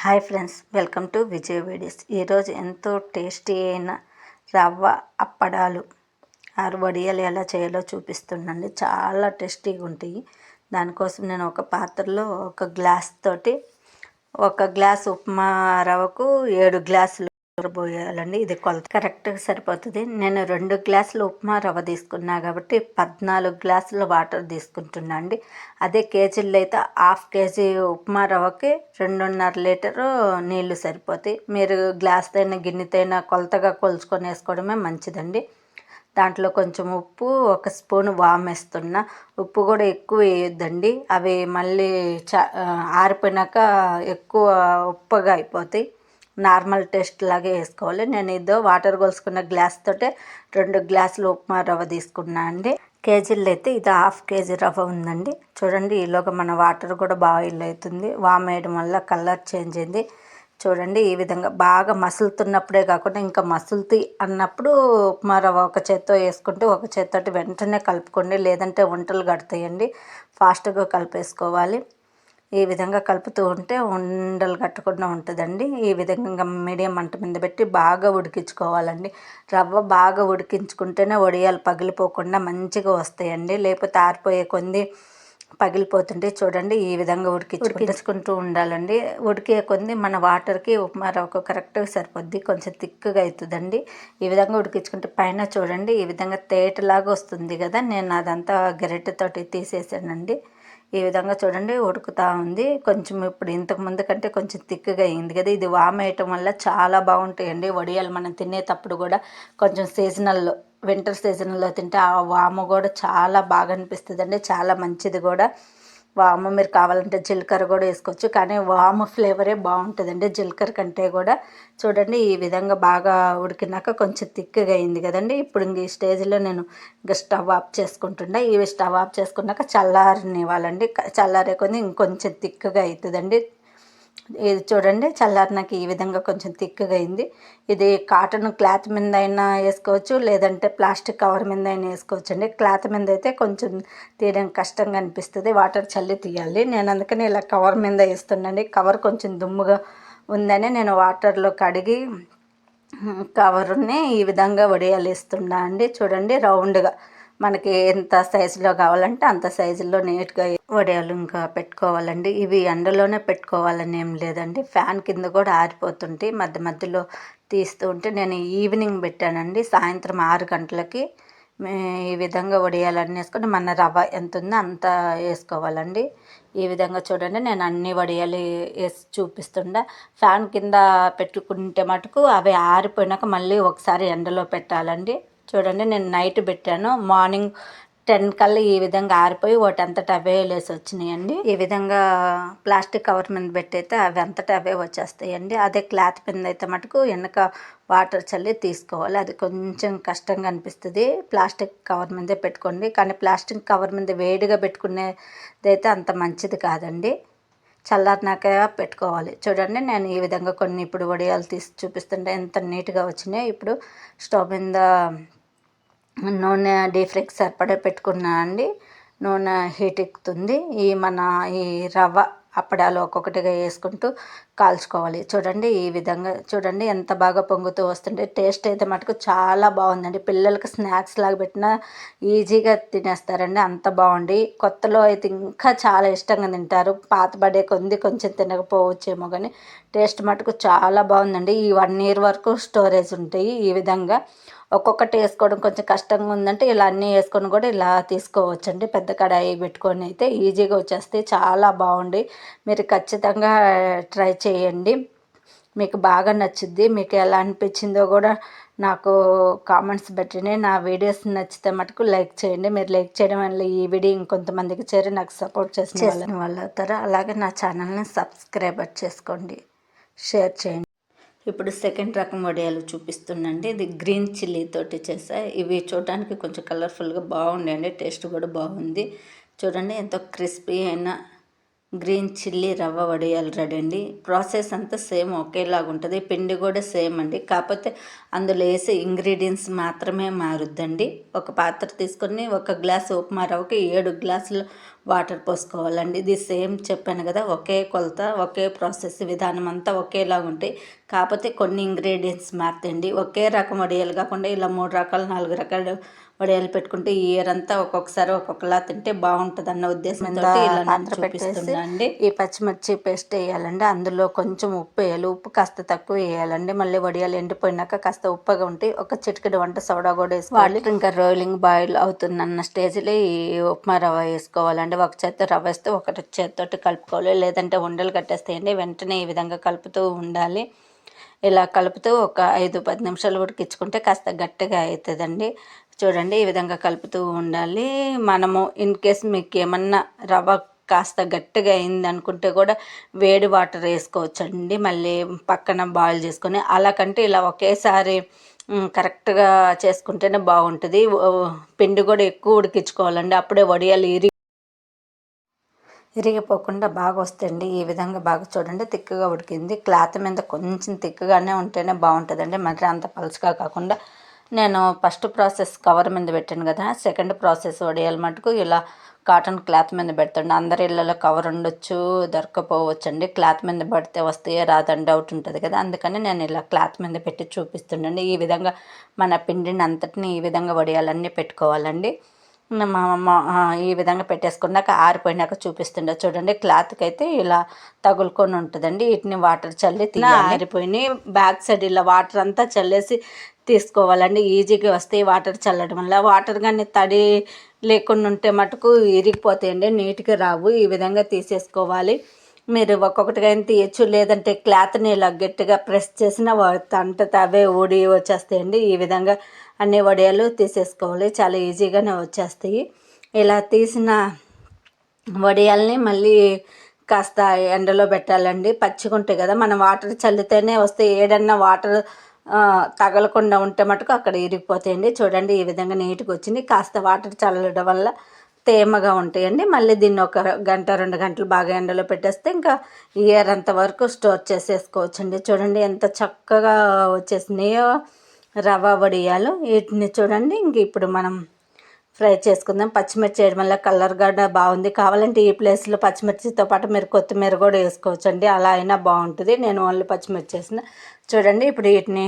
Hi friends, welcome to Vijay videos. ఈరోజు ఎంతో tasty అయిన రవ్వ అప్పడాలు వడియాలు ఎలా చేయాలో చూపిస్తున్నాండి. చాలా టేస్టీగా ఉంటాయి. దానికోసం నేను ఒక పాత్రలో ఒక గ్లాస్ ఉప్మా రవ్వకు 7 గ్లాసులు పోయాలండి. ఇది కొలత కరెక్ట్గా సరిపోతుంది. నేను 2 గ్లాసులు ఉప్మా రవ్వ తీసుకున్నా కాబట్టి 14 గ్లాసుల వాటర్ తీసుకుంటున్నా అండి. అదే కేజీల్లో అయితే హాఫ్ కేజీ ఉప్మా రవ్వకి 2.5 లీటరు నీళ్లు సరిపోతాయి. మీరు గ్లాస్తైనా గిన్నెతైనా కొలతగా కొలుచుకొని వేసుకోవడమే మంచిదండి. దాంట్లో కొంచెం ఉప్పు, 1 స్పూను వాము వేస్తున్నా. ఉప్పు కూడా ఎక్కువ వేయొద్దండి, అవి మళ్ళీ ఆరిపోయినాక ఎక్కువ ఉప్పగా అయిపోతాయి. నార్మల్ టేస్ట్ లాగే వేసుకోవాలి. నేను ఇదో వాటర్ కొలుసుకున్న గ్లాస్ తోటే 2 గ్లాసులు ఉప్మా రవ్వ తీసుకున్నా అండి. కేజీల్లో అయితే ఇది హాఫ్ కేజీ రవ్వ ఉందండి. చూడండి, ఈలోగా మన వాటర్ కూడా బాయిల్ అవుతుంది. వామ్ వేయడం వల్ల కలర్ చేంజ్ అయింది. చూడండి, ఈ విధంగా బాగా మసులుతున్నప్పుడే కాకుండా ఇంకా మసులుతీ అన్నప్పుడు ఉప్మా రవ్వ ఒక చేత్తో వేసుకుంటే ఒక చేత్తోటి వెంటనే కలుపుకోండి, లేదంటే వంటలు కడతాయండి. ఫాస్ట్గా కలిపేసుకోవాలి. ఈ విధంగా కలుపుతూ ఉంటే ఉండలు కట్టకుండా ఉంటుందండి. ఈ విధంగా మీడియం మంట మీద పెట్టి బాగా ఉడికించుకోవాలండి. రవ్వ బాగా ఉడికించుకుంటేనే వడియాలు పగిలిపోకుండా మంచిగా వస్తాయండి. లేకపోతే ఆరిపోయే కొంది పగిలిపోతుంటే చూడండి, ఈ విధంగా ఉడికించుకుంటూ ఉండాలండి. ఉడికే కొంది మన వాటర్కి ఉప్మా రవ్వకు కరెక్ట్గా సరిపోద్ది. కొంచెం థిక్గా అవుతుందండి. ఈ విధంగా ఉడికించుకుంటే పైన చూడండి ఈ విధంగా తేటలాగా వస్తుంది కదా. నేను అదంతా గరిటెతోటి తీసేసానండి. ఈ విధంగా చూడండి ఉడుకుతూ ఉంది. కొంచెం ఇప్పుడు ఇంతకు ముందు కంటే కొంచెం థిక్గా అయింది కదా. ఇది వామ్ వేయటం వల్ల చాలా బాగుంటాయండి వడియాలు. మనం తినేటప్పుడు కూడా కొంచెం వింటర్ సీజన్లో తింటే ఆ వాము కూడా చాలా బాగా అనిపిస్తుంది అండి. చాలా మంచిది కూడా వాము. మీరు కావాలంటే జీలకర్ర కూడా వేసుకోవచ్చు, కానీ వాము ఫ్లేవరే బాగుంటుందండి జీలకర్ర కంటే కూడా. చూడండి, ఈ విధంగా బాగా ఉడికినాక కొంచెం థిక్గా అయింది కదండి. ఇప్పుడు ఇంక ఈ స్టేజ్లో నేను ఇంకా స్టవ్ ఆఫ్ చేసుకుంటుండే. ఇవి స్టవ్ ఆఫ్ చేసుకున్నాక చల్లారనివ్వాలండి. చల్లారే కొంది ఇంకొంచెం థిక్గా అవుతుందండి. ఇది చూడండి, చల్లారినాక ఈ విధంగా కొంచెం థిక్గా అయింది. ఇది కాటన్ క్లాత్ మీద అయినా వేసుకోవచ్చు, లేదంటే ప్లాస్టిక్ కవర్ మీద అయినా వేసుకోవచ్చు అండి. క్లాత్ మీద అయితే కొంచెం తీయడం కష్టంగా అనిపిస్తుంది, వాటర్ చల్లి తీయాలి. నేను అందుకని ఇలా కవర్ మీద వేస్తున్నాండి. కవర్ కొంచెం దుమ్ముగా ఉందని నేను వాటర్లో కడిగి కవర్ని ఈ విధంగా వడియాలు వేస్తున్నా అండి. చూడండి, రౌండ్గా మనకి ఎంత సైజులో కావాలంటే అంత సైజులో నీట్గా వడియాలు ఇంకా పెట్టుకోవాలండి. ఇవి ఎండలోనే పెట్టుకోవాలని ఏం లేదండి, ఫ్యాన్ కింద కూడా ఆరిపోతుంటాయి. మధ్య మధ్యలో తీస్తూ ఉంటే నేను ఈవినింగ్ పెట్టానండి. సాయంత్రం 6 గంటలకి ఈ విధంగా వడియాలన్నీ వేసుకొని మన రవ్వ ఎంత ఉందో అంత వేసుకోవాలండి. ఈ విధంగా చూడండి, నేను అన్ని వడియాలు వేసి చూపిస్తుండే. ఫ్యాన్ కింద పెట్టుకుంటే మటుకు అవి ఆరిపోయినాక మళ్ళీ ఒకసారి ఎండలో పెట్టాలండి. చూడండి, నేను నైట్ పెట్టాను, మార్నింగ్ 10 కల్లా ఈ విధంగా ఆరిపోయి వాటి అంతటా అవే లేసి వచ్చినాయండి. ఈ విధంగా ప్లాస్టిక్ కవర్ మీద పెట్టయితే అవి అంతటా అవే వచ్చేస్తాయండి. అదే క్లాత్ మీద అయితే మటుకు వెనక వాటర్ చల్లి తీసుకోవాలి. అది కొంచెం కష్టంగా అనిపిస్తుంది. ప్లాస్టిక్ కవర్ మీదే పెట్టుకోండి, కానీ ప్లాస్టిక్ కవర్ మీద వేడిగా పెట్టుకునేదైతే అంత మంచిది కాదండి. చల్లారినాక పెట్టుకోవాలి. చూడండి, నేను ఈ విధంగా కొన్ని ఇప్పుడు వడియాలు తీసి చూపిస్తుంటే ఎంత నీట్గా వచ్చినాయి. ఇప్పుడు స్టవ్ మీద నూనె డీప్ ఫ్రైకి సరిపడా పెట్టుకున్నా అండి. నూనె హీట్ ఎక్కుతుంది. ఈ రవ్వ అప్పడాలు ఒక్కొక్కటిగా వేసుకుంటూ కాల్చుకోవాలి. చూడండి, ఈ విధంగా చూడండి ఎంత బాగా పొంగుతూ వస్తుంటే. టేస్ట్ అయితే మటుకు చాలా బాగుందండి. పిల్లలకి స్నాక్స్ లాగా పెట్టినా ఈజీగా తినేస్తారండి, అంత బాగుండి. కొత్తలో అయితే ఇంకా చాలా ఇష్టంగా తింటారు. పాతబడే కొంచెం తినకపోవచ్చేమో, కానీ టేస్ట్ మటుకు చాలా బాగుందండి. ఈ 1 year వరకు స్టోరేజ్ ఉంటాయి. ఈ విధంగా ఒక్కొక్కటి వేసుకోవడం కొంచెం కష్టంగా ఉందంటే ఇలా అన్నీ వేసుకొని కూడా ఇలా తీసుకోవచ్చండి. పెద్ద కడాయి పెట్టుకొని అయితే ఈజీగా వచ్చేస్తాయి. చాలా బాగుండి. మీరు ఖచ్చితంగా ట్రై చేయండి, మీకు బాగా నచ్చుద్ది. మీకు ఎలా అనిపించిందో కూడా నాకు కామెంట్స్ పెట్టండి. నా వీడియోస్ నచ్చితే మటుకు లైక్ చేయండి. మీరు లైక్ చేయడం వల్ల ఈ వీడియో ఇంకొంతమందికి చేరి నాకు సపోర్ట్ చేసిన వాళ్ళు అవుతారు. అలాగే నా ఛానల్ని సబ్స్క్రైబర్ చేసుకోండి, షేర్ చేయండి. ఇప్పుడు సెకండ్ రకం వడియాలు చూపిస్తుండండి. ఇది గ్రీన్ చిల్లీ తోటి చేసా. ఇవి చూడడానికి కొంచెం కలర్ఫుల్గా బాగుండండి, టేస్ట్ కూడా బాగుంది. చూడండి, ఎంతో క్రిస్పీ అయిన గ్రీన్ చిల్లీ రవ్వ వడియాలు రెడీ అండి. ప్రాసెస్ అంతా సేమ్ ఒకేలాగా ఉంటుంది, పిండి కూడా సేమ్ అండి. కాకపోతే అందులో వేసే ఇంగ్రీడియంట్స్ మాత్రమే మారుద్దండి. ఒక పాత్ర తీసుకొని 1 గ్లాసు ఉప్మా రవ్వకి 7 గ్లాసులు వాటర్ పోసుకోవాలండి. ఇది సేమ్ చెప్పాను కదా, ఒకే కొలత, ఒకే ప్రాసెస్, విధానం అంతా ఒకేలాగా ఉంటాయి. కాకపోతే కొన్ని ఇంగ్రీడియంట్స్ మారుతాయండి. ఒకే రకం వడియాలు కాకుండా ఇలా 3 రకాలు 4 రకాలు వడియాలు పెట్టుకుంటే ఈ ఇయర్ అంతా ఒక్కొక్కసారి ఒక్కొక్కలా తింటే బాగుంటుంది అన్న ఉద్దేశంతో ఇలా పాత్ర చూపిస్తున్నాండి. ఈ పచ్చిమిర్చి పేస్ట్ వేయాలండి. అందులో కొంచెం ఉప్పు వేయాలి. ఉప్పు కాస్త తక్కువ వేయాలండి. మళ్ళీ వడియాలు ఎండిపోయినాక కాస్త ఉప్పగా ఉంటాయి. ఒక చిటికెడు వంట సోడా కూడా వేసుకోవాలి. ఇంకా రోలింగ్ బాయిల్ అవుతుందన్న స్టేజ్లో ఈ ఉప్మా రవ్వ వేసుకోవాలండి. ఒక చేత్తో రవ్వ వేస్తే ఒకటి చేత్తోటి కలుపుకోవాలి, లేదంటే ఉండలు కట్టేస్తాయండి. వెంటనే ఈ విధంగా కలుపుతూ ఉండాలి. ఇలా కలుపుతూ ఒక 5-10 నిమిషాలు ఉడికించుకుంటే కాస్త గట్టిగా అవుతుందండి. చూడండి, ఈ విధంగా కలుపుతూ ఉండాలి. మనము ఇన్ కేస్ మీకు ఏమన్నా రవ్వ కాస్త గట్టిగా అయింది అనుకుంటే కూడా వేడి వాటర్ వేసుకోవచ్చండి, మళ్ళీ పక్కన బాయిల్ చేసుకొని. అలా కంటే ఇలా ఒకేసారి కరెక్ట్గా చేసుకుంటేనే బాగుంటుంది. పిండి కూడా ఎక్కువ ఉడికించుకోవాలండి, అప్పుడే వడియాలు ఇరిగిపోకుండా బాగా వస్తాయండి. ఈ విధంగా బాగా చూడండి, తిక్కుగా ఉడికింది. క్లాత్ మీద కొంచెం తిక్కుగానే ఉంటేనే బాగుంటుందండి, మరి అంత పలుచగా కాకుండా. నేను ఫస్ట్ ప్రాసెస్ కవర్ మీద పెట్టాను కదా, సెకండ్ ప్రాసెస్ వడియాల మటుకు ఇలా కాటన్ క్లాత్ మీద పెడతాండి. అందరి ఇళ్ళలో కవర్ ఉండొచ్చు, దొరకపోవచ్చండి. క్లాత్ మీద పెడితే వస్తాయో రాదని డౌట్ ఉంటుంది కదా, అందుకని నేను ఇలా క్లాత్ మీద పెట్టి చూపిస్తుండండి. ఈ విధంగా మన పిండిని అంతటిని ఈ విధంగా వడియాలన్నీ పెట్టుకోవాలండి. ఈ విధంగా పెట్టేసుకున్నాక ఆరిపోయినాక చూపిస్తుండే చూడండి. క్లాత్కి అయితే ఇలా తగులుకొని ఉంటుందండి. వీటిని వాటర్ చల్లి ఆరిపోయినాయి. బ్యాక్ సైడ్ ఇలా వాటర్ అంతా చల్లేసి తీసుకోవాలండి. ఈజీగా వస్తాయి వాటర్ చల్లడం వల్ల. వాటర్ కానీ తడి లేకుండా ఉంటే మటుకు ఇరిగిపోతాయండి, నీట్గా రావు. ఈ విధంగా తీసేసుకోవాలి. మీరు ఒక్కొక్కటిగా అయినా తీయచ్చు, లేదంటే క్లాత్ని ఇలా గట్టిగా ప్రెస్ చేసిన అంట అవే ఊడి వచ్చేస్తాయండి. ఈ విధంగా అన్ని వడియాలు తీసేసుకోవాలి, చాలా ఈజీగానే వచ్చేస్తాయి. ఇలా తీసిన వడియాల్ని మళ్ళీ కాస్త ఎండలో పెట్టాలండి. పచ్చిగా ఉంటాయి కదా, మనం వాటర్ చల్లితేనే వస్తాయి. ఏడన్నా వాటర్ తగలకుండా ఉంటే మటుకు అక్కడ ఇరిగిపోతాయండి. చూడండి, ఈ విధంగా నీట్గా వచ్చింది. కాస్త వాటర్ చల్లడం వల్ల తేమగా ఉంటాయండి. మళ్ళీ దీన్ని 1 గంట 2 గంటలు బాగా ఎండలో పెట్టేస్తే ఇంకా ఇయర్ అంత వరకు స్టోర్ చేసేసుకోవచ్చండి. చూడండి ఎంత చక్కగా వచ్చేసినాయో రవ్వ వడియాలు. వీటిని చూడండి, ఇంక ఇప్పుడు మనం ఫ్రై చేసుకుందాం. పచ్చిమిర్చి వేయడం వల్ల కలర్ కూడా బాగుంది. కావాలంటే ఈ ప్లేస్లో పచ్చిమిర్చితో పాటు మీరు కొత్తిమీర కూడా వేసుకోవచ్చండి, అలా అయినా బాగుంటుంది. నేను ఓన్లీ పచ్చిమిర్చి వేసిన. చూడండి, ఇప్పుడు వీటిని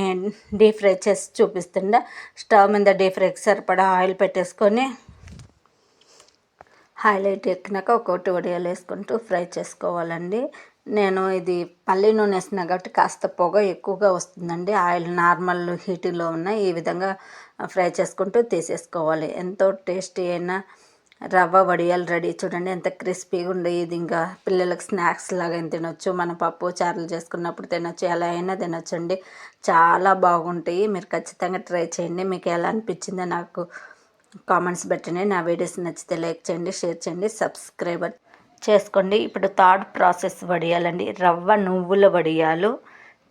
డీప్ ఫ్రై చేసి చూపిస్తుండ. స్టవ్ మీద డీప్ ఫ్రైకి సరిపడా ఆయిల్ పెట్టేసుకొని హైలైట్ ఎక్కినాక ఒక్కొక్కటి వడియాలు వేసుకుంటూ ఫ్రై చేసుకోవాలండి. నేను ఇది పల్లి నూనె వేసిన కాబట్టి కాస్త పొగ ఎక్కువగా వస్తుందండి. ఆయిల్ నార్మల్ హీట్లో ఉన్న ఈ విధంగా ఫ్రై చేసుకుంటూ తీసేసుకోవాలి. ఎంతో టేస్టీ అయిన రవ్వ వడియాలు రెడీ. చూడండి ఎంత క్రిస్పీగా ఉండే. ఇది ఇంకా పిల్లలకు స్నాక్స్ లాగా తినొచ్చు, మన పప్పు చారులు చేసుకున్నప్పుడు తినొచ్చు, ఎలా అయినా తినొచ్చండి. చాలా బాగుంటాయి. మీరు ఖచ్చితంగా ట్రై చేయండి. మీకు ఎలా అనిపించిందో నాకు కామెంట్స్ పెట్టండి. నా వీడియోస్ నచ్చితే లైక్ చేయండి, షేర్ చేయండి, సబ్స్క్రైబర్ చేసుకోండి. ఇప్పుడు థర్డ్ ప్రాసెస్ వడియాలండి, రవ్వ నువ్వుల వడియాలు.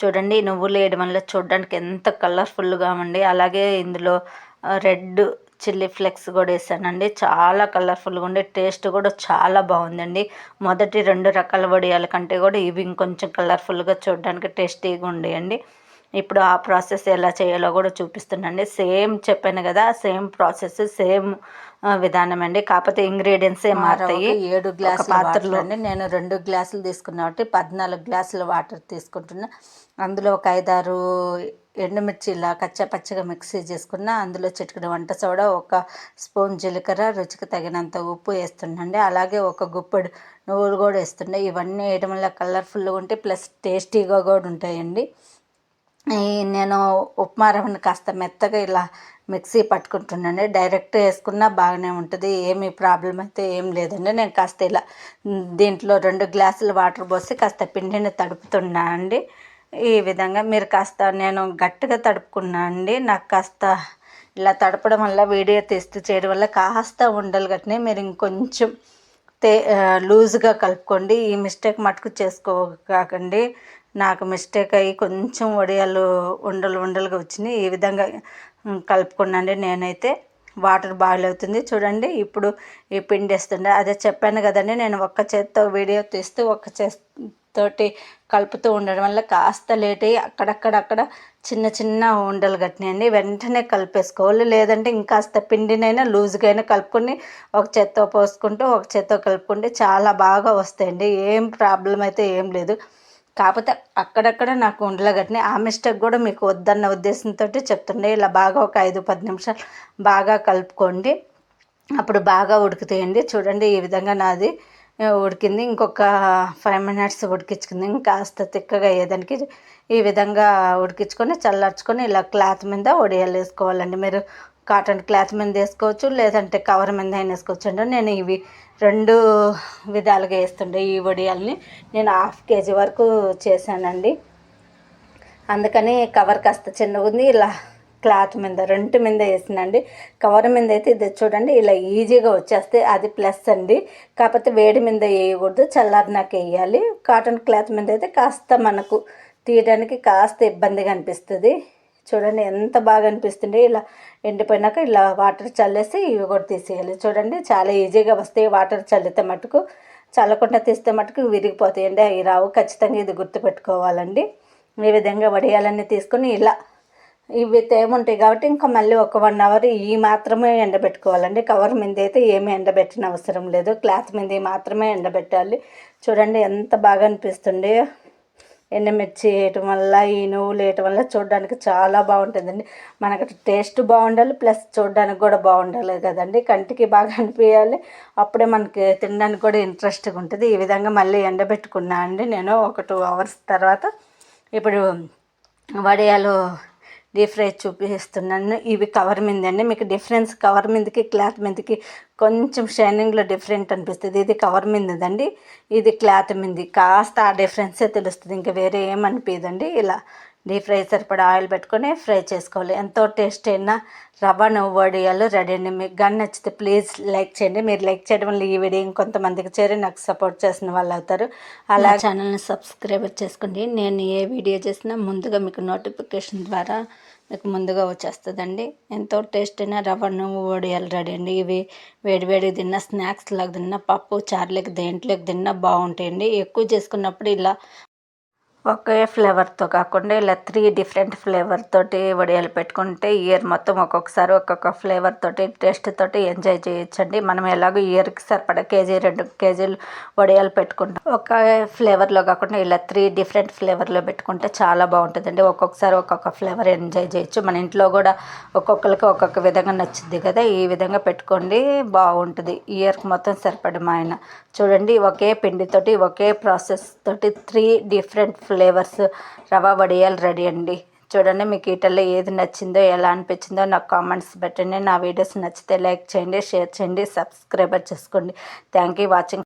చూడండి, నువ్వులు వేయడం వల్ల చూడడానికి ఎంత కలర్ఫుల్గా ఉండి, అలాగే ఇందులో రెడ్ చిల్లీ ఫ్లేక్స్ కూడా వేసానండి. చాలా కలర్ఫుల్గా ఉండి టేస్ట్ కూడా చాలా బాగుందండి. మొదటి 2 రకాల వడియాల కంటే కూడా ఇవి ఇంకొంచెం కలర్ఫుల్గా చూడడానికి టేస్టీగా ఉండేయండి. ఇప్పుడు ఆ ప్రాసెస్ ఎలా చేయాలో కూడా చూపిస్తున్నాండి. సేమ్ చెప్పాను కదా, సేమ్ ప్రాసెస్, సేమ్ విధానం అండి. కాకపోతే ఇంగ్రీడియంట్సే మారుతాయి. 7 గ్లాసుల పాత్రలో అండి నేను 2 గ్లాసులు తీసుకున్నా కాబట్టి 14 గ్లాసుల వాటర్ తీసుకుంటున్నా. అందులో ఒక 5-6 ఎండుమిర్చి ఇలా కచ్చపచ్చగా మిక్సీ చేసుకున్న. అందులో చిటికెడు వంట సోడా, 1 స్పూన్ జీలకర్ర, రుచికి తగినంత ఉప్పు వేస్తుండండి. అలాగే 1 గుప్పెడు నువ్వులు కూడా వేస్తుండే. ఇవన్నీ వేయడం వల్ల కలర్ఫుల్గా ఉంటాయి, ప్లస్ టేస్టీగా కూడా ఉంటాయండి. నేను ఉప్మా రవ్వను కాస్త మెత్తగా ఇలా మిక్సీ పట్టుకుంటున్నాను. డైరెక్ట్ వేసుకున్నా బాగానే ఉంటుంది, ఏమీ ప్రాబ్లం అయితే ఏం లేదండి. నేను కాస్త ఇలా దీంట్లో 2 గ్లాసులు వాటర్ పోసి కాస్త పిండిని తడుపుతున్నా అండి. ఈ విధంగా మీరు కాస్త, నేను గట్టిగా తడుపుకున్నా అండి. నాకు కాస్త ఇలా తడపడం వల్ల, వీడియో తీస్తూ చేయడం వల్ల కాస్త ఉండలు కట్టినాయి. మీరు ఇంకొంచెం లూజ్గా కలుపుకోండి. ఈ మిస్టేక్ మటుకు చేసుకోకండి. నాకు మిస్టేక్ అయ్యి కొంచెం వడియాలు ఉండలుగా వచ్చినాయి. ఈ విధంగా కలుపుకున్నాండి నేనైతే. వాటర్ బాయిల్ అవుతుంది చూడండి. ఇప్పుడు ఈ పిండి వేస్తుండే, అదే చెప్పాను కదండి, నేను ఒక్క చేత్తో వీడియో తీస్తూ ఒక్క చేత్తోటి కలుపుతూ ఉండడం వల్ల కాస్త లేట్ అయ్యి అక్కడక్కడ చిన్న చిన్న ఉండలు కట్టినాయండి. వెంటనే కలిపేసుకోవాలి, లేదంటే ఇంకాస్త పిండినైనా లూజ్గా అయినా కలుపుకొని ఒక చేత్తో పోసుకుంటూ ఒక చేత్తో కలుపుకుంటే చాలా బాగా వస్తాయండి. ఏం ప్రాబ్లం అయితే ఏం లేదు. కాకపోతే అక్కడక్కడ నాకు ఉండలు కట్టినాయి. ఆ మిస్టేక్ కూడా మీకు వద్దన్న ఉద్దేశంతో చెప్తుండే. ఇలా బాగా ఒక 5-10 నిమిషాలు బాగా కలుపుకోండి, అప్పుడు బాగా ఉడుకుతాయండి. చూడండి ఈ విధంగా నాది ఉడికింది. ఇంకొక 5 మినిట్స్ ఉడికించుకుంది. ఇంకాస్త తిక్కగా అయ్యేదానికి ఈ విధంగా ఉడికించుకొని చల్లార్చుకొని ఇలా క్లాత్ మీద వడియాలు వేసుకోవాలండి. మీరు కాటన్ క్లాత్ మీద వేసుకోవచ్చు, లేదంటే కవర్ మీద అయినా వేసుకోవచ్చు అండి. నేను ఇవి 2 విధాలుగా వేస్తుండే ఈ వడియాల్ని. నేను 1/2 kg వరకు చేశానండి. అందుకని కవర్ కాస్త చిన్నగా ఉంది. ఇలా క్లాత్ మీద 2 మీద వేసినండి. కవర్ మీద అయితే ఇది చూడండి ఇలా ఈజీగా వచ్చేస్తే అది ప్లస్ అండి. కాకపోతే వేడి మీద వేయకూడదు, చల్లారినాక వేయాలి. కాటన్ క్లాత్ మీద అయితే కాస్త మనకు తీయడానికి కాస్త ఇబ్బందిగా అనిపిస్తుంది. చూడండి ఎంత బాగా అనిపిస్తుంది. ఇలా ఎండిపోయినాక ఇలా వాటర్ చల్లేసి ఇవి కూడా తీసేయాలి. చూడండి చాలా ఈజీగా వస్తాయి. వాటర్ చల్లితే మటుకు, చల్లకుండా తీస్తే మటుకు విరిగిపోతాయండి, అవి రావు. ఖచ్చితంగా ఇది గుర్తుపెట్టుకోవాలండి. ఈ విధంగా వడియాలన్నీ తీసుకొని ఇలా ఇవి తేముంటాయి కాబట్టి ఇంకా మళ్ళీ ఒక 1 అవర్ ఈ మాత్రమే ఎండబెట్టుకోవాలండి. కవర్ మీద అయితే ఏమీ ఎండబెట్టిన అవసరం లేదు, క్లాత్ మీద మాత్రమే ఎండబెట్టాలి. చూడండి ఎంత బాగా అనిపిస్తుంది. ఎండుమిర్చి వేయటం వల్ల, ఈ నువ్వులు వేయటం వల్ల చూడడానికి చాలా బాగుంటుందండి. మనకు టేస్ట్ బాగుండాలి, ప్లస్ చూడడానికి కూడా బాగుండాలి కదండి. కంటికి బాగా అనిపించాలి, అప్పుడే మనకి తినడానికి కూడా ఇంట్రెస్ట్గా ఉంటుంది. ఈ విధంగా మళ్ళీ ఎండబెట్టుకున్నా అండి నేను ఒక 2 అవర్స్ తర్వాత. ఇప్పుడు వడియాలు డీప్ ఫ్రై చూపిస్తున్నాను. ఇవి కవర్ మీద అండి. మీకు డిఫరెన్స్ కవర్ మీదకి క్లాత్ మీదకి కొంచెం షైనింగ్లో డిఫరెంట్ అనిపిస్తుంది. ఇది కవర్ మీదండి, ఇది క్లాత్ మీద, కాస్త ఆ డిఫరెన్సే తెలుస్తుంది, ఇంకా వేరే ఏమనిపించదండి. ఇలా డీప్ ఫ్రై సరిపడా ఆయిల్ పెట్టుకొని ఫ్రై చేసుకోవాలి. ఎంతో టేస్ట్ అయినా రవ్వ నువ్వు వడియాలు రెడీ అండి. మీకు కానీ నచ్చితే ప్లీజ్ లైక్ చేయండి. మీరు లైక్ చేయడం వల్ల ఈ వీడియో ఇంకొంతమందికి చేరి నాకు సపోర్ట్ చేసిన వాళ్ళు అవుతారు. అలా ఛానల్ని సబ్స్క్రైబ్ చేసుకోండి. నేను ఏ వీడియో చేసినా ముందుగా మీకు నోటిఫికేషన్ ద్వారా మీకు ముందుగా వచ్చేస్తుందండి. ఎంతో టేస్ట్ అయినా రవ్వ నువ్వు వడియాలు రెడీ అండి. ఇవి వేడివేడి తిన్నా, స్నాక్స్ లాగా తిన్నా, పప్పు చారులోకి దేంట్లోకి తిన్నా బాగుంటాయండి. ఎక్కువ చేసుకున్నప్పుడు ఇలా ఒకే ఫ్లేవర్తో కాకుండా ఇలా 3 డిఫరెంట్ ఫ్లేవర్ తోటి వడియాలు పెట్టుకుంటే ఇయర్ మొత్తం ఒక్కొక్కసారి ఒక్కొక్క ఫ్లేవర్ తోటి టేస్ట్ తోటి ఎంజాయ్ చేయొచ్చండి. మనం ఎలాగో ఇయర్కి సరిపడా 1-2 కేజీలు వడియాలు పెట్టుకుంటాం. ఒక ఫ్లేవర్లో కాకుండా ఇలా 3 డిఫరెంట్ ఫ్లేవర్లో పెట్టుకుంటే చాలా బాగుంటుందండి. ఒక్కొక్కసారి ఒక్కొక్క ఫ్లేవర్ ఎంజాయ్ చేయొచ్చు. మన ఇంట్లో కూడా ఒక్కొక్కరికి ఒక్కొక్క విధంగా నచ్చుద్ది కదా, ఈ విధంగా పెట్టుకోండి బాగుంటుంది. ఇయర్కి మొత్తం సరిపడా మా ఆయన చూడండి ఒకే పిండితోటి ఒకే ప్రాసెస్ తోటి 3 డిఫరెంట్ ఫ్లేవర్స్ రవ్వ వడియాలు రెడీ అండి. చూడండి మీకు వీటిల్లో ఏది నచ్చిందో, ఎలా అనిపించిందో నాకు కామెంట్స్ పెట్టండి. నా వీడియోస్ నచ్చితే లైక్ చేయండి, షేర్ చేయండి, సబ్స్క్రైబర్ చేసుకోండి. Thank you watching.